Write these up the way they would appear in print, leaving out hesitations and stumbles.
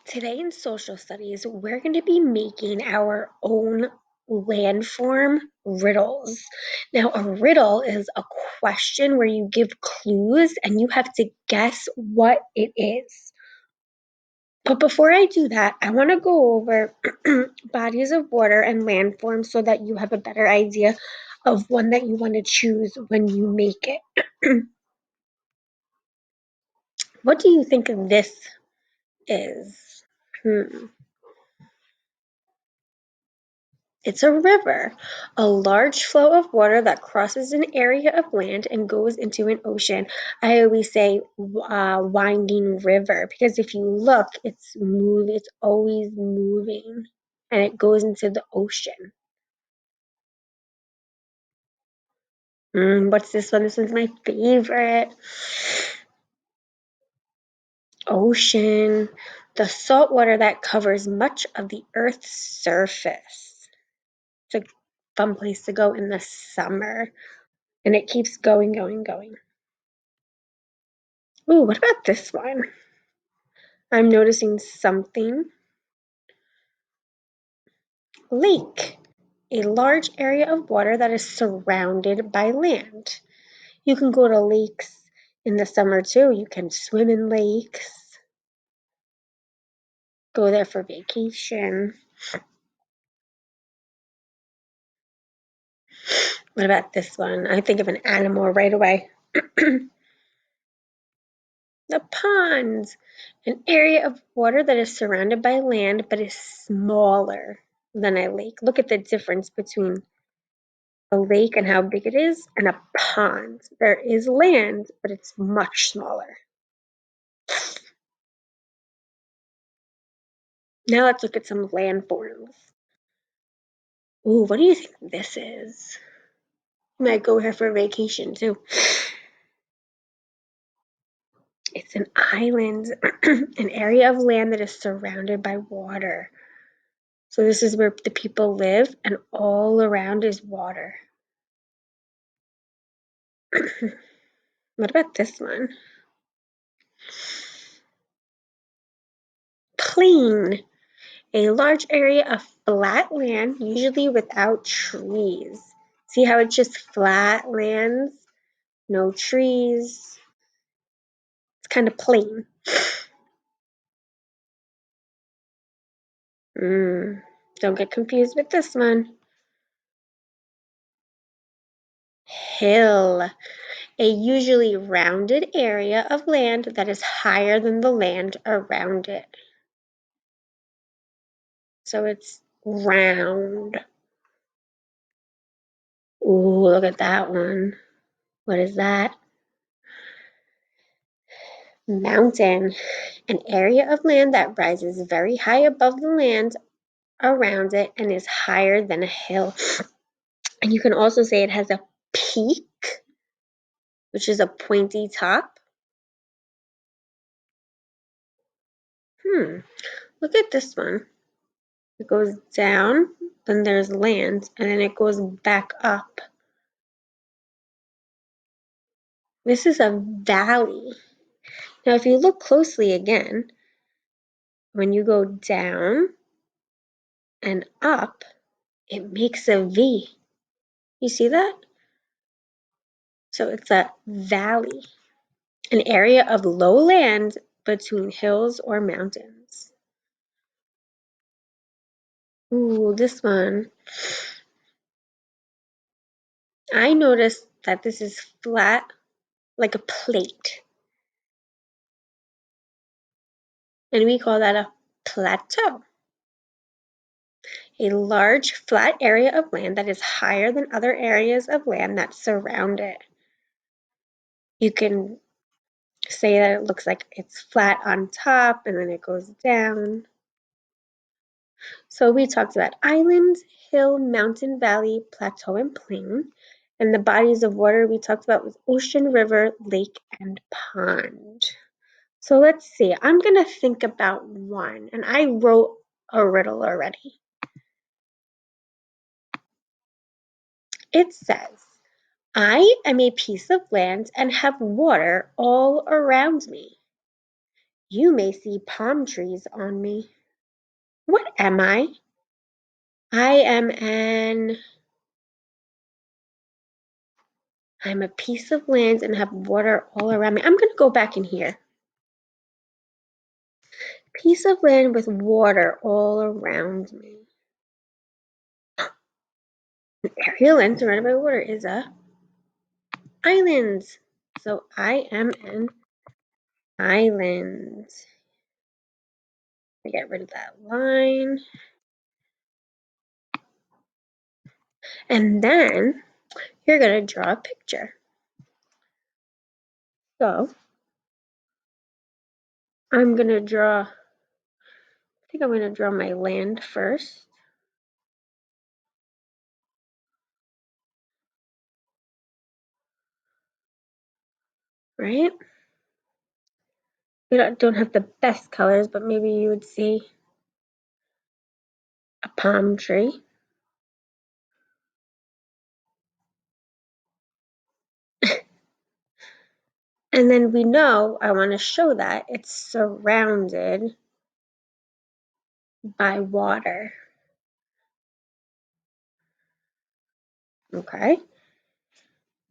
Today in social studies, we're going to be making our own landform riddles. Now, a riddle is a question where you give clues and you have to guess what it is. But before I do that, I want to go over bodies of water and landforms so that you have a better idea of one that you want to choose when you make it. What do you think this is? It's a river, a large flow of water that crosses an area of land and goes into an ocean. I always say winding river because if you look, it's always moving, and it goes into the ocean. What's this one? This one's my favorite. Ocean, the salt water that covers much of the Earth's surface. It's a fun place to go in the summer, and it keeps going, going, going. Ooh, what about this one? I'm noticing something. Lake, a large area of water that is surrounded by land. You can go to lakes in the summer too. You can swim in lakes, go there for vacation. What about this one? I think of an animal right away. The pond, an area of water that is surrounded by land but is smaller than a lake. Look at the difference between a lake and how big it is, and a pond. There is land, but it's much smaller. Now let's look at some landforms. Ooh, what do you think this is? You might go here for a vacation too. It's an island, an area of land that is surrounded by water. So this is where the people live, and all around is water. What about this one? Plain, a large area of flat land, usually without trees. See how it's just flat lands? No trees. It's kind of plain. Don't get confused with this one. Hill, a usually rounded area of land that is higher than the land around it. So it's round. Ooh, look at that one. What is that? Mountain, an area of land that rises very high above the land around it and is higher than a hill. And you can also say it has a peak, which is a pointy top. Look at this one. It goes down, then there's land, and then it goes back up. This is a valley. Now, if you look closely again, when you go down and up, it makes a V. You see that? So it's a valley, an area of low land between hills or mountains. Ooh, this one. I noticed that this is flat like a plate, and we call that a plateau. A large flat area of land that is higher than other areas of land that surround it. You can say that it looks like it's flat on top and then it goes down. So we talked about island, hill, mountain, valley, plateau, and plain. And the bodies of water we talked about was ocean, river, lake, and pond. So let's see. I'm going to think about one. And I wrote a riddle already. It says, I am a piece of land and have water all around me. You may see palm trees on me. What am I? I'm a piece of land and have water all around me. I'm going to go back in here. Piece of land with water all around me. An area land surrounded by water is a island. So I am an island. I get rid of that line. And then you're going to draw a picture. So I think I'm going to draw my land first. Right? We don't have the best colors, but maybe you would see a palm tree. And then we know I want to show that it's surrounded by water. Okay?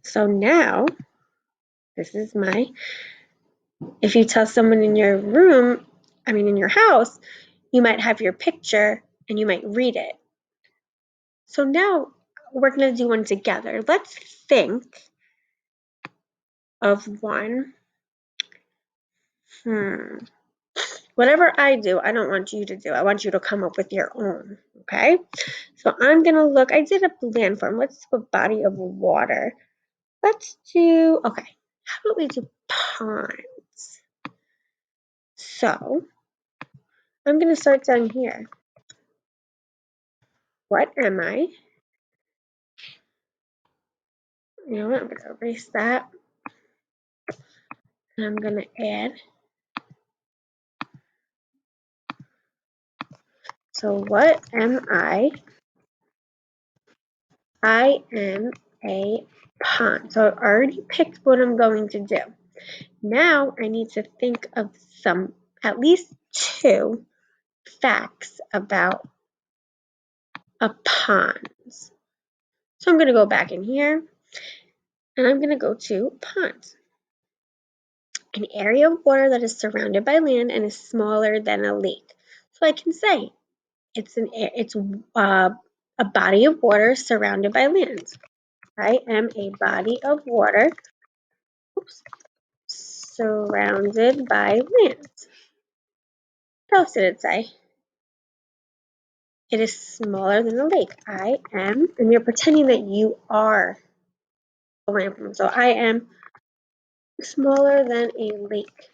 So now, if you tell someone in your in your house, you might have your picture and you might read it. So now we're going to do one together. Let's think of one. Whatever I do, I don't want you to do. I want you to come up with your own, okay? So I'm going to look. I did a landform. Let's do a body of water. Okay, how about we do ponds? So I'm going to start down here. What am I? You know what? I'm going to erase that. And I'm going to add. So what am I? I am a pond. So I already picked what I'm going to do. Now I need to think of at least 2 facts about a pond. So I'm going to go back in here and I'm going to go to ponds. An area of water that is surrounded by land and is smaller than a lake. So I can say it's a body of water surrounded by land. I am a body of water surrounded by land. What else did it say? It is smaller than a lake. I am, and you're pretending that you are a landform. So I am smaller than a lake.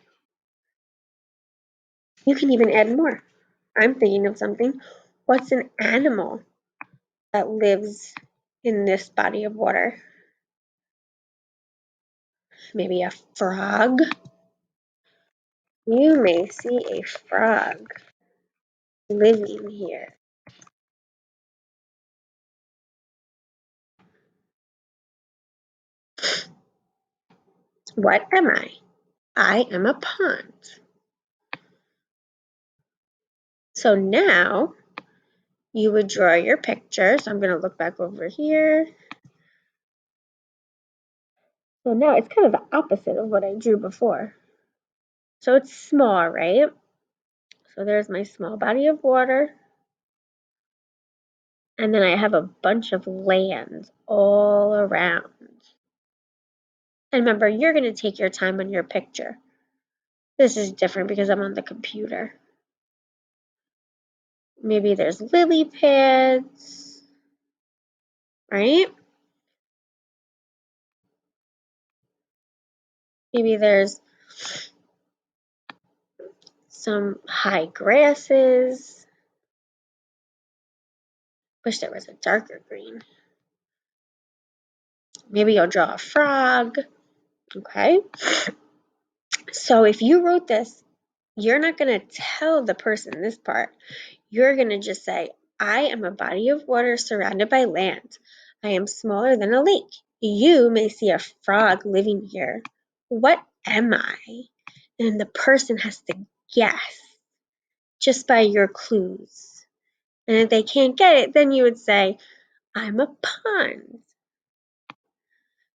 You can even add more. I'm thinking of something. What's an animal that lives in this body of water? Maybe a frog? You may see a frog living here. What am I? I am a pond. So now you would draw your picture. So I'm going to look back over here. So now it's kind of the opposite of what I drew before. So it's small, right? So there's my small body of water. And then I have a bunch of land all around. And remember, you're going to take your time on your picture. This is different because I'm on the computer. Maybe there's lily pads, right? Maybe there's some high grasses. Wish there was a darker green. Maybe you'll draw a frog. Okay. So if you wrote this, you're not going to tell the person this part. You're going to just say, I am a body of water surrounded by land. I am smaller than a lake. You may see a frog living here. What am I? And the person has to guess just by your clues. And if they can't get it, then you would say, I'm a pond.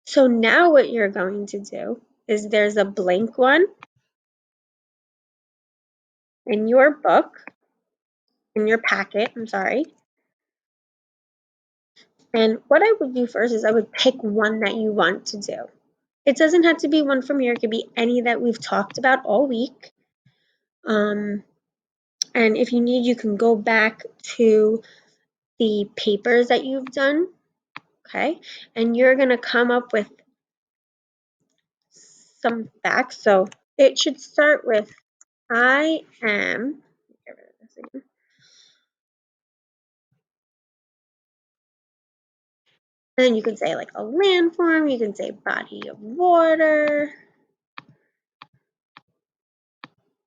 So now what you're going to do is there's a blank one in your book, in your packet, I'm sorry. And what I would do first is I would pick one that you want to do. It doesn't have to be one from here. It could be any that we've talked about all week. And if you need, you can go back to the papers that you've done, okay? And you're going to come up with some facts. So it should start with I am, get rid of this again. And then you can say like a landform, you can say body of water.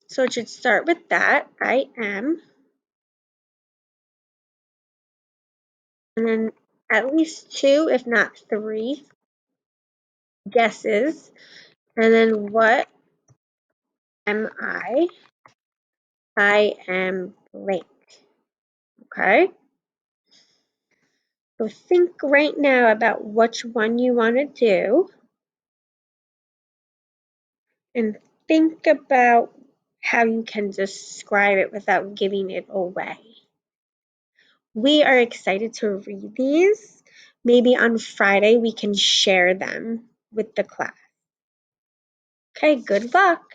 So it should start with that, I am. And then at least 2, if not 3 guesses. And then what am I? I am blank. Okay? So think right now about which one you want to do. And think about how you can describe it without giving it away. We are excited to read these. Maybe on Friday we can share them with the class. Okay, good luck.